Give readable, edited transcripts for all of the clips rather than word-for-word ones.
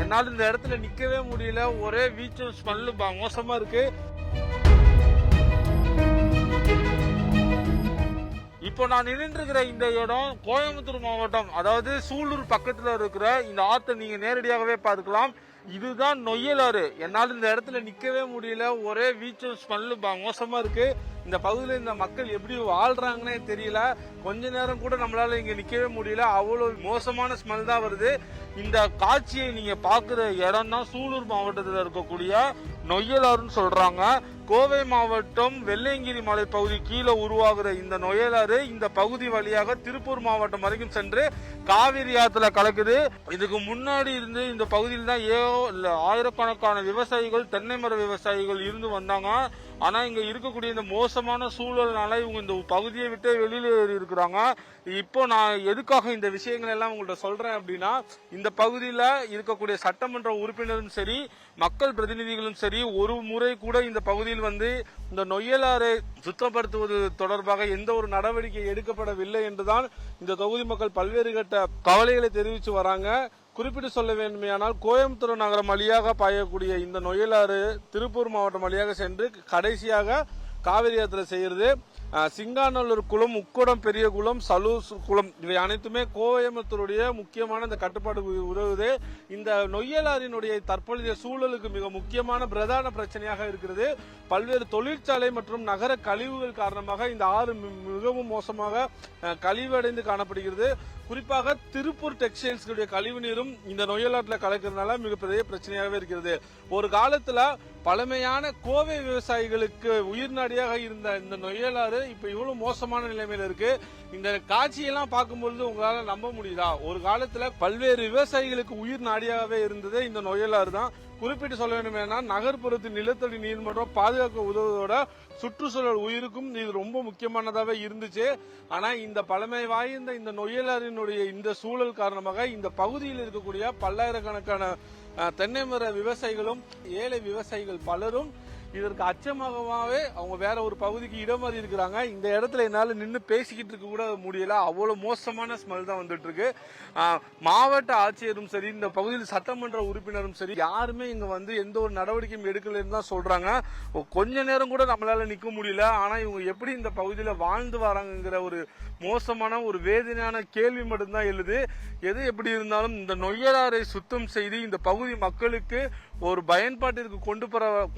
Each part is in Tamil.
என்னால இந்த இடத்துல நிக்கவே முடியல. ஒரே வீச்சும் ஸ்மெல்லு மோசமா இருக்கு. இப்போ நான் நின்றுகிற இந்த இடம் கோயம்புத்தூர் மாவட்டம், அதாவது சூலூர் பக்கத்துல இருக்கிற இந்த ஆத்தை நீங்க நேரடியாகவே பார்க்கலாம். இதுதான் நொய்யலாறு. என்னால் இந்த இடத்துல நிக்கவே முடியல. ஒரே வீச்சும் ஸ்மெல்லு மோசமா இருக்கு. இந்த பகுதியில் இந்த மக்கள் எப்படி வாழ்றாங்கன்னே தெரியல. கொஞ்ச நேரம் கூட நம்மளால இங்க நிக்கவே முடியல. அவ்வளவு மோசமான ஸ்மெல் தான் வருது. இந்த காட்சியை நீங்க பாக்குற இடம் தான் சூலூர் மாவட்டத்தில் இருக்கக்கூடிய நொய்யலாறுன்னு சொல்றாங்க. கோவை மாவட்டம் வெள்ளையங்கிரி மலை பகுதி கீழே உருவாகிற இந்த நொய்யலாறு இந்த பகுதி வழியாக திருப்பூர் மாவட்டம் வரைக்கும் சென்று காவிரி ஆத்துல கலக்குது. இதுக்கு முன்னாடி இருந்து இந்த பகுதியில் தான் ஆயிரக்கணக்கான விவசாயிகள், தென்னை மர விவசாயிகள் இருந்து வந்தாங்க. ஆனா இங்க இருக்கக்கூடிய இந்த மோசமான சூழல்னால இவங்க இந்த பகுதியை விட்டு வெளியில ஏறி இருக்கிறாங்க. இப்போ நான் எதுக்காக இந்த விஷயங்கள் எல்லாம் உங்கள்கிட்ட சொல்றேன் அப்படின்னா, இந்த பகுதியில இருக்கக்கூடிய சட்டமன்ற உறுப்பினரும் சரி, மக்கள் பிரதிநிதிகளும் சரி, ஒரு முறை கூட இந்த பகுதியில் வந்து இந்த நொய்யலாறை சுத்தப்படுத்துவது தொடர்பாக எந்த ஒரு நடவடிக்கை எடுக்கப்படவில்லை என்றுதான் இந்த தொகுதி மக்கள் பல்வேறு கட்ட கவலைகளை தெரிவித்து வராங்க. குறிப்பிட்டு சொல்ல வேண்டுமையானால், கோயம்புத்தூர் நகரம் வழியாக பாயக்கூடிய இந்த நொய்யலாறு திருப்பூர் மாவட்டம் வழியாக சென்று கடைசியாக காவிரி ஆத்துல செய்கிறது. சிங்காநல்லூர் குளம், உக்கடம் பெரிய குளம், சலூஸ் குளம் இவை அனைத்துமே கோயம்புத்தூருடைய முக்கியமான இந்த கட்டுப்பாடு உதவுது. இந்த நொய்யலாறினுடைய தற்பொழுதைய சூழலுக்கு மிக முக்கியமான பிரதான பிரச்சனையாக இருக்கிறது. பல்வேறு தொழிற்சாலை மற்றும் நகர கழிவுகள் காரணமாக இந்த ஆறு மிகவும் மோசமாக கழிவடைந்து காணப்படுகிறது. குறிப்பாக திருப்பூர் டெக்ஸ்டைல்ஸ் கழிவு நீரும் இந்த நொய்யலாற்றில் கலக்கிறதுனால மிகப்பெரிய பிரச்சனையாகவே இருக்கிறது. ஒரு காலத்துல பழமையான கோவை விவசாயிகளுக்கு உயிர் நாடியாக இருந்த இந்த நொய்யலாறு இப்ப இவ்வளவு மோசமான நிலைமையில இருக்கு. இந்த காட்சியெல்லாம் பார்க்கும்பொழுது உங்களால நம்ப முடியுதா? ஒரு காலத்துல பல்வேறு விவசாயிகளுக்கு உயிர் நாடியாகவே இருந்தது இந்த நொய்யலாறு தான். குறிப்பிட்டு சொல்ல வேண்டும், நகர்ப்புறத்தின் நிலத்தடி நீர்மன்றம் பாதுகாக்க உதவுவதோட சுற்றுச்சூழல் உயிருக்கும் இது ரொம்ப முக்கியமானதாகவே இருந்துச்சு. ஆனா இந்த பழமை வாய்ந்த இந்த நொய்யலாறினுடைய இந்த சூழல் காரணமாக இந்த பகுதியில் இருக்கக்கூடிய பல்லாயிரக்கணக்கான தென்னை மர விவசாயிகளும் ஏழை விவசாயிகள் பலரும் இதற்கு அச்சமாகவே அவங்க வேற ஒரு பகுதிக்கு இடம் மாறி இருக்கிறாங்க. இந்த இடத்துல என்னால நின்று பேசிக்கிட்டு இருக்க கூட முடியல. அவ்வளவு மோசமான ஸ்மெல் தான் வந்துட்டு இருக்கு. மாவட்ட ஆட்சியரும் சரி, இந்த பகுதியில் சட்டமன்ற உறுப்பினரும் சரி, யாருமே இங்க வந்து எந்த ஒரு நடவடிக்கையும் எடுக்கலன்னு தான் சொல்றாங்க. கொஞ்ச நேரம் கூட நம்மளால நிக்க முடியல. ஆனா இவங்க எப்படி இந்த பகுதியில வாழ்ந்து வராங்கிற ஒரு மோசமான ஒரு வேதனையான கேள்வி மட்டும்தான் எழுது. எது எப்படி இருந்தாலும் இந்த நொய்யலாறை சுத்தம் செய்து இந்த பகுதி மக்களுக்கு ஒரு பயன்பாட்டிற்கு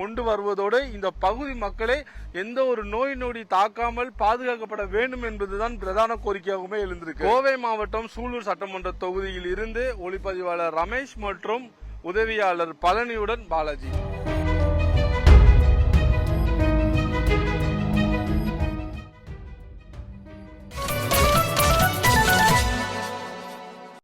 கொண்டு வருவதோடு இந்த பகுதி மக்களை எந்த ஒரு நோய் நொடி தாக்காமல் பாதுகாக்கப்பட வேண்டும் என்பதுதான் பிரதான கோரிக்கையாகவே எழுந்திருக்கு. கோவை மாவட்டம் சூலூர் சட்டமன்ற தொகுதியில் இருந்து ஒளிப்பதிவாளர் ரமேஷ் மற்றும் உதவியாளர் பழனியுடன் பாலாஜி.